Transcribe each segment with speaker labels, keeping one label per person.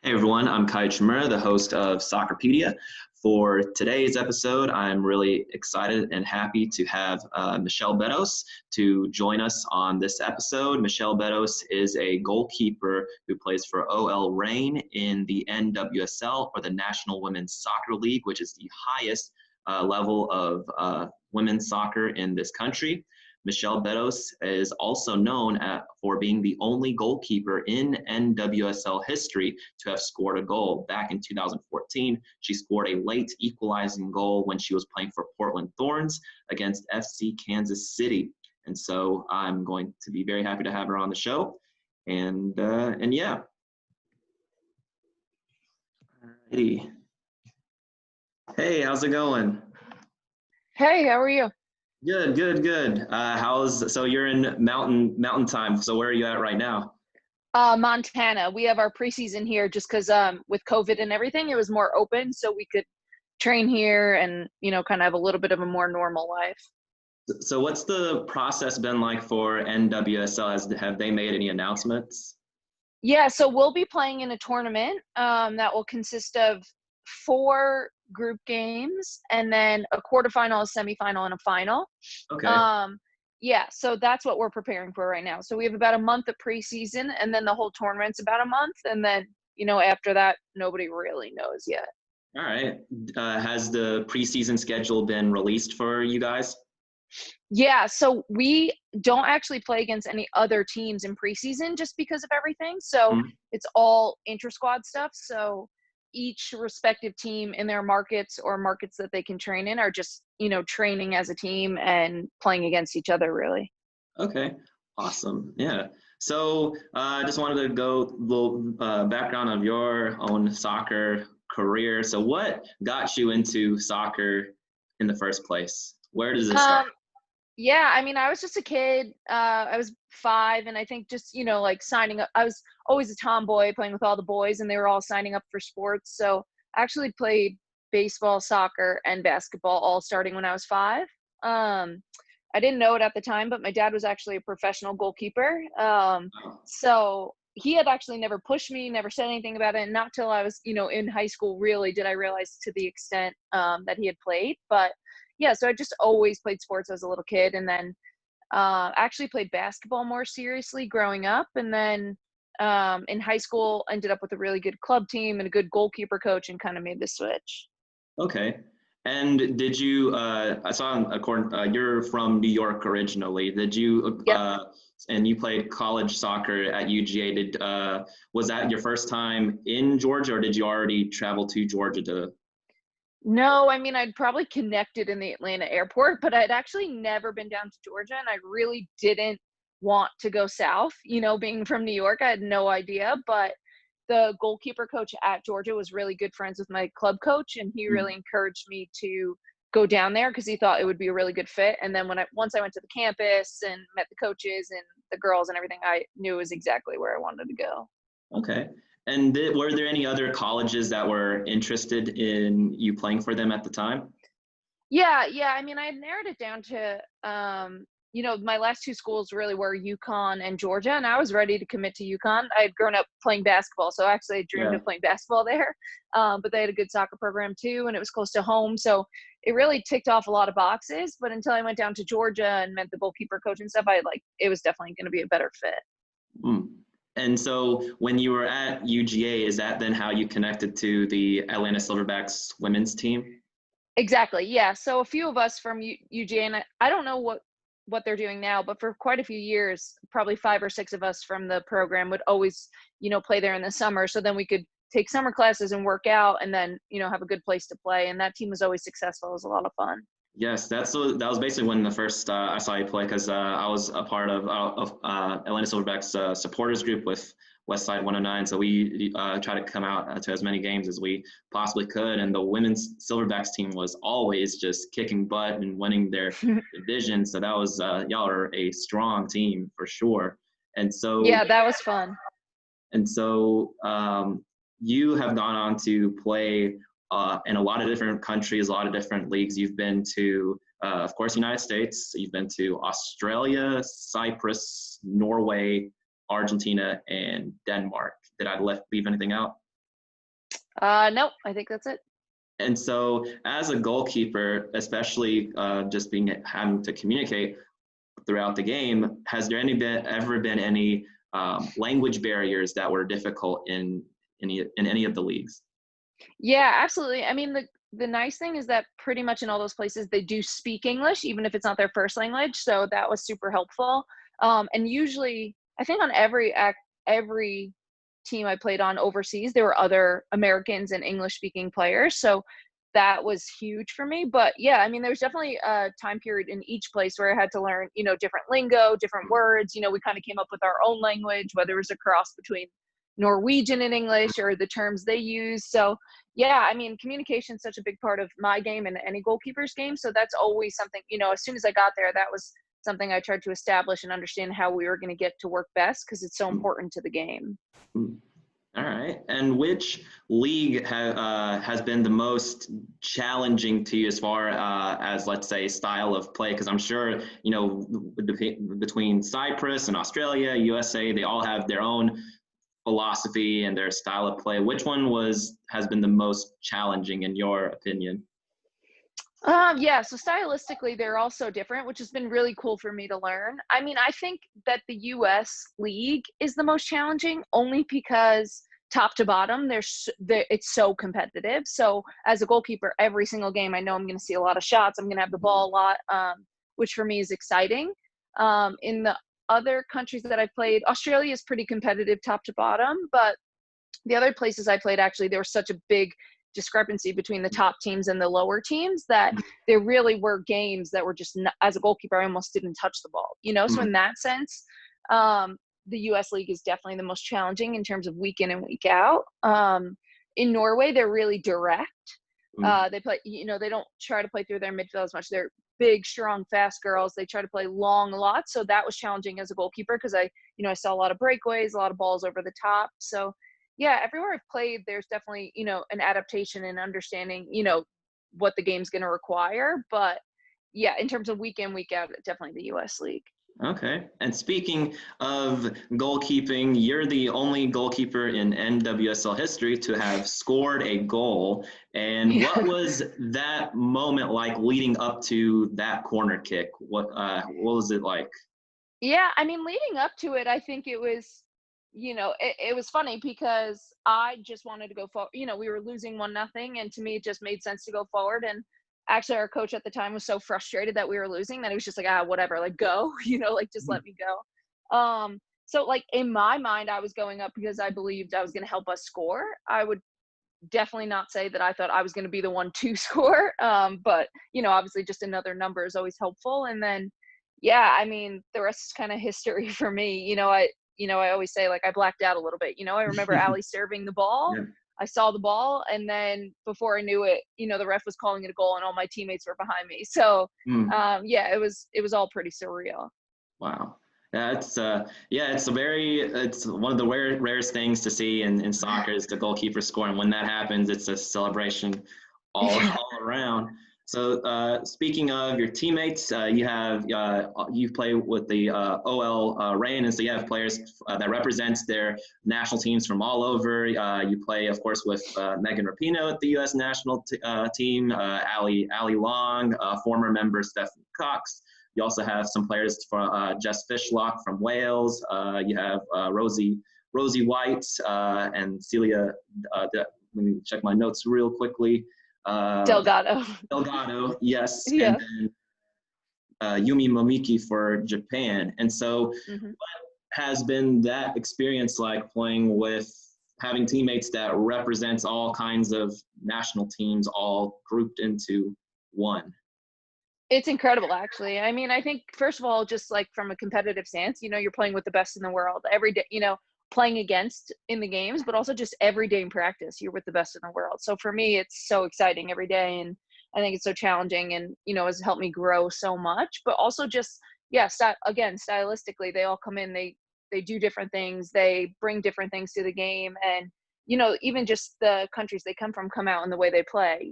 Speaker 1: Hey everyone, I'm Kai Chimera, the host of Soccerpedia. For today's episode, I'm really excited and happy to have Michelle Betos to join us on this episode. Michelle Betos is a goalkeeper who plays for OL Reign in the NWSL, or the National Women's Soccer League, which is the highest level of women's soccer in this country. Michelle Betos is also known for being the only goalkeeper in NWSL history to have scored a goal. Back in 2014, she scored a late equalizing goal when she was playing for Portland Thorns against FC Kansas City. And so I'm going to be very happy to have her on the show. And yeah. Alrighty. Hey, how's it going?
Speaker 2: Hey, how are you?
Speaker 1: Good, good, good. So you're in mountain time. So where are you at right now?
Speaker 2: Montana. We have our preseason here just because with COVID and everything, it was more open, so we could train here and kind of have a little bit of a more normal life.
Speaker 1: So what's the process been like for NWSL? Have they made any announcements?
Speaker 2: Yeah, so we'll be playing in a tournament that will consist of 4 group games and then a quarterfinal, a semifinal, and a final.
Speaker 1: Okay.
Speaker 2: Yeah, so that's what we're preparing for right now. So we have about a month of preseason, and then the whole tournament's about a month, and then after that, nobody really knows yet.
Speaker 1: All right. Has the preseason schedule been released for you guys?
Speaker 2: Yeah, so we don't actually play against any other teams in preseason just because of everything. So
Speaker 1: Mhm.
Speaker 2: it's all inter-squad stuff. So each respective team in their markets or markets that they can train in are just, training as a team and playing against each other, really.
Speaker 1: Okay. Awesome. Yeah. So I just wanted to go a little background of your own soccer career. So what got you into soccer in the first place? Where does it start?
Speaker 2: Um, Yeah, I mean, I was just a kid. I was 5, and I think just, like signing up. I was always a tomboy playing with all the boys, and they were all signing up for sports. So I actually played baseball, soccer, and basketball all starting when I was 5. Um, I didn't know it at the time, but my dad was actually a professional goalkeeper.
Speaker 1: Oh,
Speaker 2: So he had actually never pushed me, never said anything about it. And not till I was, in high school, really did I realize to the extent that he had played. But yeah, so I just always played sports as a little kid, and then actually played basketball more seriously growing up, and then in high school ended up with a really good club team and a good goalkeeper coach, and kind of made the switch.
Speaker 1: okay. And did you, I saw, you're from New York originally. Did you,
Speaker 2: Yep.
Speaker 1: and you played college soccer at UGA. Was that your first time in Georgia, or did you already travel to Georgia to?
Speaker 2: No, I mean, I'd probably connected in the Atlanta airport, but I'd actually never been down to Georgia, and I really didn't want to go south. Being from New York, I had no idea, but the goalkeeper coach at Georgia was really good friends with my club coach, and he really encouraged me to go down there because he thought it would be a really good fit. And then once I went to the campus and met the coaches and the girls and everything, I knew it was exactly where I wanted to go.
Speaker 1: Okay. And were there any other colleges that were interested in you playing for them at the time?
Speaker 2: Yeah, yeah. I mean, I narrowed it down to, my last 2 schools really were UConn and Georgia, and I was ready to commit to UConn. I had grown up playing basketball, so actually I dreamed
Speaker 1: Yeah.
Speaker 2: of playing basketball there. But they had a good soccer program too, and it was close to home, so it really ticked off a lot of boxes. But until I went down to Georgia and met the goalkeeper coach and stuff, it was definitely going to be a better fit.
Speaker 1: Mm. And so when you were at UGA, is that then how you connected to the Atlanta Silverbacks women's team?
Speaker 2: Exactly. Yeah. So a few of us from UGA, and I don't know what they're doing now, but for quite a few years, probably 5 or 6 of us from the program would always, play there in the summer. So then we could take summer classes and work out, and then have a good place to play. And that team was always successful. It was a lot of fun.
Speaker 1: Yes, that was basically when the first I saw you play because I was a part of Atlanta Silverbacks supporters group with Westside 109. So we try to come out to as many games as we possibly could, and the women's Silverbacks team was always just kicking butt and winning their division. So that was y'all are a strong team for sure. And so
Speaker 2: Yeah, that was fun.
Speaker 1: and so you have gone on to play in a lot of different countries, a lot of different leagues. You've been to, of course, United States. You've been to Australia, Cyprus, Norway, Argentina, and Denmark. Did I leave anything out?
Speaker 2: Nope, I think that's it.
Speaker 1: And so, as a goalkeeper, especially just having to communicate throughout the game, has there ever been any language barriers that were difficult in any of the leagues?
Speaker 2: Yeah, absolutely. I mean, the nice thing is that pretty much in all those places they do speak English, even if it's not their first language. So that was super helpful. And usually, I think on every team I played on overseas, there were other Americans and English speaking players. So that was huge for me. But yeah, I mean, there was definitely a time period in each place where I had to learn, different lingo, different words. We kind of came up with our own language, whether it was a cross between Norwegian and English or the terms they use. So yeah, I mean, communication is such a big part of my game and any goalkeeper's game. So that's always something, as soon as I got there, that was something I tried to establish and understand how we were going to get to work best because it's so important to the game.
Speaker 1: All right. And which league has been the most challenging to you as far as, let's say, style of play? Because I'm sure, between Cyprus and Australia, USA, they all have their own philosophy and their style of play. Which one has been the most challenging in your opinion?
Speaker 2: Yeah, so stylistically, they're all so different, which has been really cool for me to learn. I mean, I think that the US league is the most challenging only because top to bottom, it's so competitive. So as a goalkeeper, every single game, I know I'm going to see a lot of shots. I'm going to have the ball a lot, which for me is exciting. In the other countries that I played, Australia is pretty competitive top to bottom, but the other places I played, actually, there was such a big discrepancy between the top teams and the lower teams that there really were games that were just not, as a goalkeeper, I almost didn't touch the ball. So in that sense, the US league is definitely the most challenging in terms of week in and week out. In Norway, they're really direct. They play, they don't try to play through their midfield as much. They're big, strong, fast girls. They try to play long a lot. So that was challenging as a goalkeeper because I saw a lot of breakaways, a lot of balls over the top. So yeah, everywhere I've played, there's definitely, an adaptation and understanding, what the game's going to require. But yeah, in terms of week in, week out, definitely the US league.
Speaker 1: Okay. And speaking of goalkeeping, you're the only goalkeeper in NWSL history to have scored a goal. And what
Speaker 2: Yeah.
Speaker 1: was that moment like leading up to that corner kick? What was it like?
Speaker 2: Yeah, I mean, leading up to it, I think it was, it was funny because I just wanted to go forward. We were losing 1-0, and to me, it just made sense to go forward. And actually, our coach at the time was so frustrated that we were losing that he was just like, whatever, like go, like just let me go. So like in my mind, I was going up because I believed I was going to help us score. I would definitely not say that I thought I was going to be the one to score. But obviously, just another number is always helpful. And then yeah, I mean, the rest is kind of history for me. I always say like I blacked out a little bit. I remember Ali serving the ball.
Speaker 1: Yeah.
Speaker 2: I saw the ball, and then before I knew it, the ref was calling it a goal, and all my teammates were behind me. So,
Speaker 1: Mm.
Speaker 2: yeah, it was all pretty surreal.
Speaker 1: Wow. It's one of the rarest things to see in soccer is the goalkeeper score, and when that happens, it's a celebration all
Speaker 2: Yeah.
Speaker 1: all around. So speaking of your teammates, you play with the OL Reign, and so you have players that represents their national teams from all over. You play, of course, with Megan Rapinoe at the U.S. national team, Ali Long, former member Stephanie Cox. You also have some players from Jess Fishlock from Wales. You have Rosie White and Celia. Let me check my notes real quickly.
Speaker 2: Delgado.
Speaker 1: Delgado, yes, and
Speaker 2: Yeah.
Speaker 1: then Yumi Momiki for Japan. And so,
Speaker 2: Hmm.
Speaker 1: what has been that experience like playing with having teammates that represents all kinds of national teams all grouped into one?
Speaker 2: It's incredible, actually. I mean, I think first of all, just like from a competitive stance, you're playing with the best in the world every day. Playing against in the games, but also just every day in practice, you're with the best in the world. So for me, it's so exciting every day, and I think it's so challenging, and has helped me grow so much. But also just yeah, again, stylistically, they all come in, they do different things, they bring different things to the game, and even just the countries they come out in the way they play.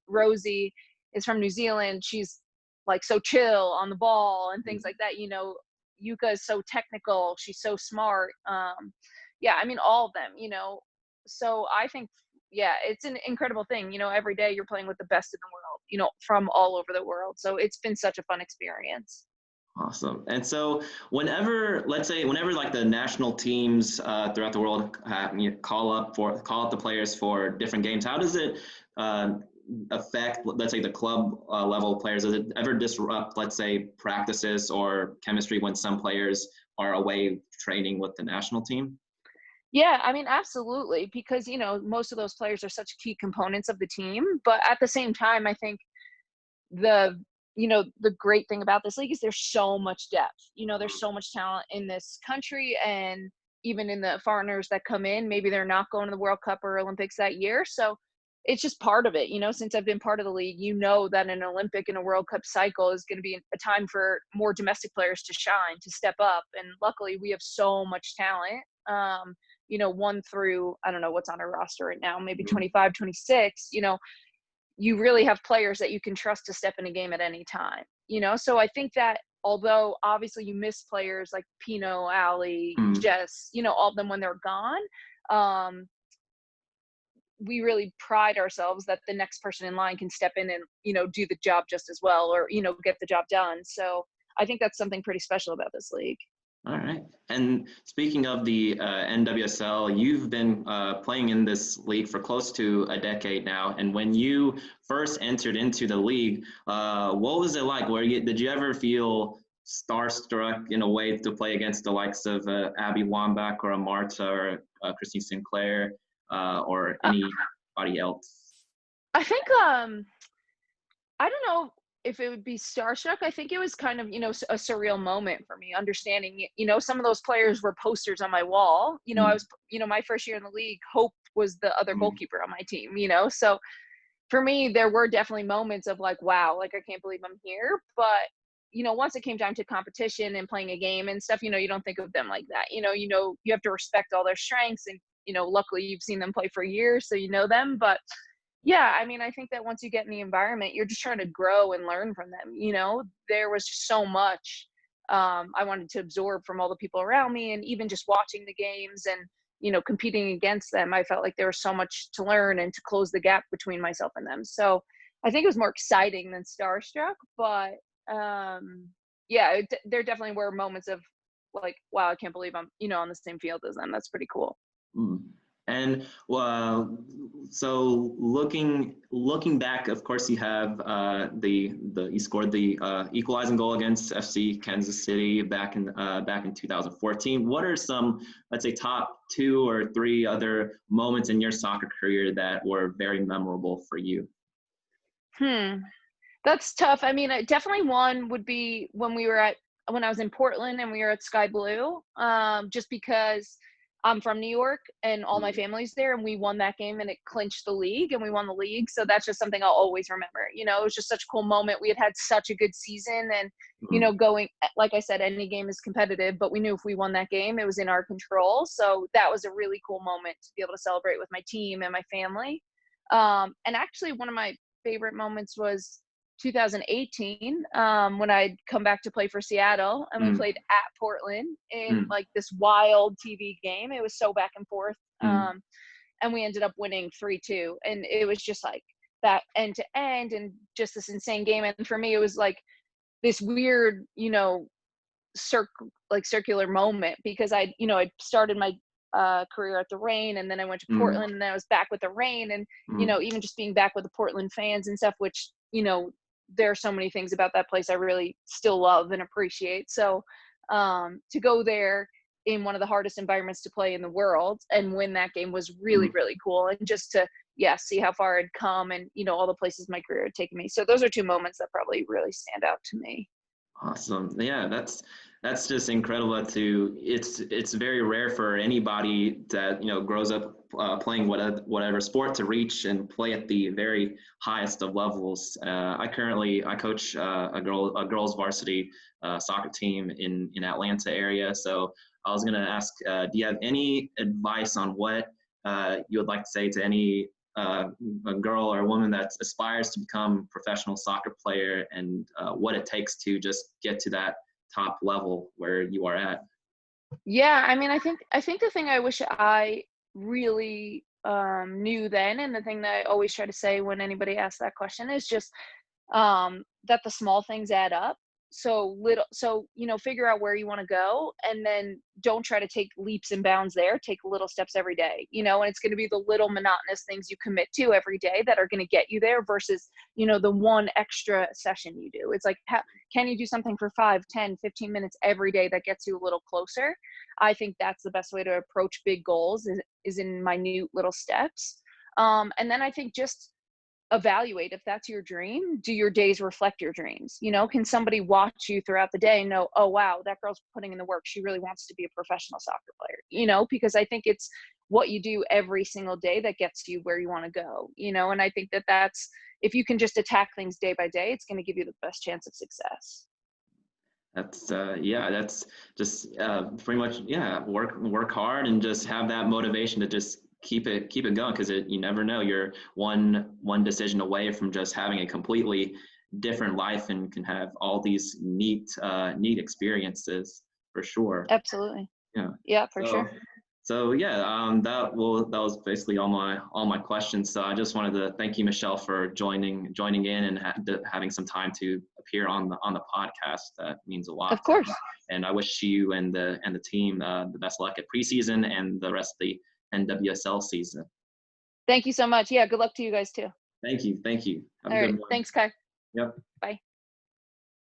Speaker 2: Rosie is from New Zealand. She's like so chill on the ball and things like that. Yuka is so technical. She's so smart. Yeah, I mean all of them. So I think yeah, it's an incredible thing. Every day you're playing with the best in the world, from all over the world. So it's been such a fun experience.
Speaker 1: Awesome. And so whenever, let's say, whenever like the national teams throughout the world call up the players for different games, how does it affect, let's say, the club level players? Does it ever disrupt, let's say, practices or chemistry when some players are away training with the national team?
Speaker 2: Yeah, I mean, absolutely, because, most of those players are such key components of the team. But at the same time, I think the the great thing about this league is there's so much depth. There's so much talent in this country, and even in the foreigners that come in, maybe they're not going to the World Cup or Olympics that year. So it's just part of it. Since I've been part of the league, that an Olympic and a World Cup cycle is going to be a time for more domestic players to shine, to step up. And luckily we have so much talent. 1 through, I don't know what's on our roster right now, maybe 25, 26, you really have players that you can trust to step in a game at any time, So I think that although obviously you miss players like Pino, Ali, Jess, all of them when they're gone, we really pride ourselves that the next person in line can step in and, do the job just as well, or, get the job done. So I think that's something pretty special about this league.
Speaker 1: All right. And speaking of the NWSL, you've been playing in this league for close to a decade now. And when you first entered into the league, what was it like? Did you ever feel starstruck in a way to play against the likes of Abby Wambach or Marta or Christine Sinclair or anybody else?
Speaker 2: I think I don't know if it would be starstruck. I think it was kind of, a surreal moment for me, understanding, some of those players were posters on my wall. I was, my first year in the league, Hope was the other goalkeeper on my team, So for me, there were definitely moments of like, wow, like I can't believe I'm here. But, once it came down to competition and playing a game and stuff, you don't think of them like that. You have to respect all their strengths, and, luckily you've seen them play for years, so you know them. But yeah, I mean, I think that once you get in the environment, you're just trying to grow and learn from them. There was just so much I wanted to absorb from all the people around me, and even just watching the games and, competing against them. I felt like there was so much to learn and to close the gap between myself and them. So I think it was more exciting than starstruck, but yeah, there definitely were moments of like, wow, I can't believe I'm, on the same field as them. That's pretty cool.
Speaker 1: Mm. And so looking back, of course, you have you scored the equalizing goal against FC Kansas City back in 2014. What are some, let's say, top 2 or 3 other moments in your soccer career that were very memorable for you?
Speaker 2: That's tough. I mean, definitely one would be when I was in Portland and we were at Sky Blue, just because I'm from New York and all my family's there, and we won that game and it clinched the league and we won the league. So that's just something I'll always remember. It was just such a cool moment. We had such a good season, and, going, like I said, any game is competitive, but we knew if we won that game, it was in our control. So that was a really cool moment to be able to celebrate with my team and my family. And actually one of my favorite moments was 2018, when I'd come back to play for Seattle, and we played at Portland in like this wild TV game. It was so back and forth. And we ended up winning 3-2. And it was just like that end to end and just this insane game. And for me, it was like this weird, circular moment, because I started my career at the Reign, and then I went to Portland, and then I was back with the Reign, and, even just being back with the Portland fans and stuff, which, there are so many things about that place I really still love and appreciate. So to go there in one of the hardest environments to play in the world and win that game was really, really cool. And just to, see how far I'd come and, all the places my career had taken me. So those are 2 moments that probably really stand out to me.
Speaker 1: Awesome. Yeah, that's just incredible. It's very rare for anybody that grows up playing whatever sport to reach and play at the very highest of levels. I coach a girls varsity soccer team in Atlanta area. So I was going to ask, do you have any advice on what you would like to say to any a girl or a woman that aspires to become a professional soccer player, and what it takes to just get to that top level where you are at?
Speaker 2: Yeah, I mean, I think the thing I wish I really knew then, and the thing that I always try to say when anybody asks that question is just that the small things add up. So figure out where you want to go, and then don't try to take leaps and bounds there. Take little steps every day, and it's going to be the little monotonous things you commit to every day that are going to get you there versus, the one extra session you do. It's like, can you do something for 5, 10, 15 minutes every day that gets you a little closer? I think that's the best way to approach big goals is in minute little steps. And then I think just evaluate if that's your dream. Do your days reflect your dreams? Can somebody watch you throughout the day and know, oh wow, that girl's putting in the work, she really wants to be a professional soccer player? Because I think it's what you do every single day that gets you where you want to go. And I think that's, if you can just attack things day by day, it's going to give you the best chance of success.
Speaker 1: That's that's just pretty much work hard and just have that motivation to just keep it going, because you never know, you're one decision away from just having a completely different life and can have all these neat experiences for sure.
Speaker 2: Absolutely. For sure.
Speaker 1: So that was basically all my questions. So I just wanted to thank you, Michelle, for joining in and having some time to appear on the podcast. That means a lot.
Speaker 2: Of course.
Speaker 1: And I wish you and the team the best luck at preseason and the rest of the NWSL season.
Speaker 2: Thank you so much. Yeah, good luck to you guys too.
Speaker 1: Thank you. Have
Speaker 2: all
Speaker 1: a good
Speaker 2: right.
Speaker 1: one.
Speaker 2: Thanks, Kai.
Speaker 1: Yep.
Speaker 2: Bye.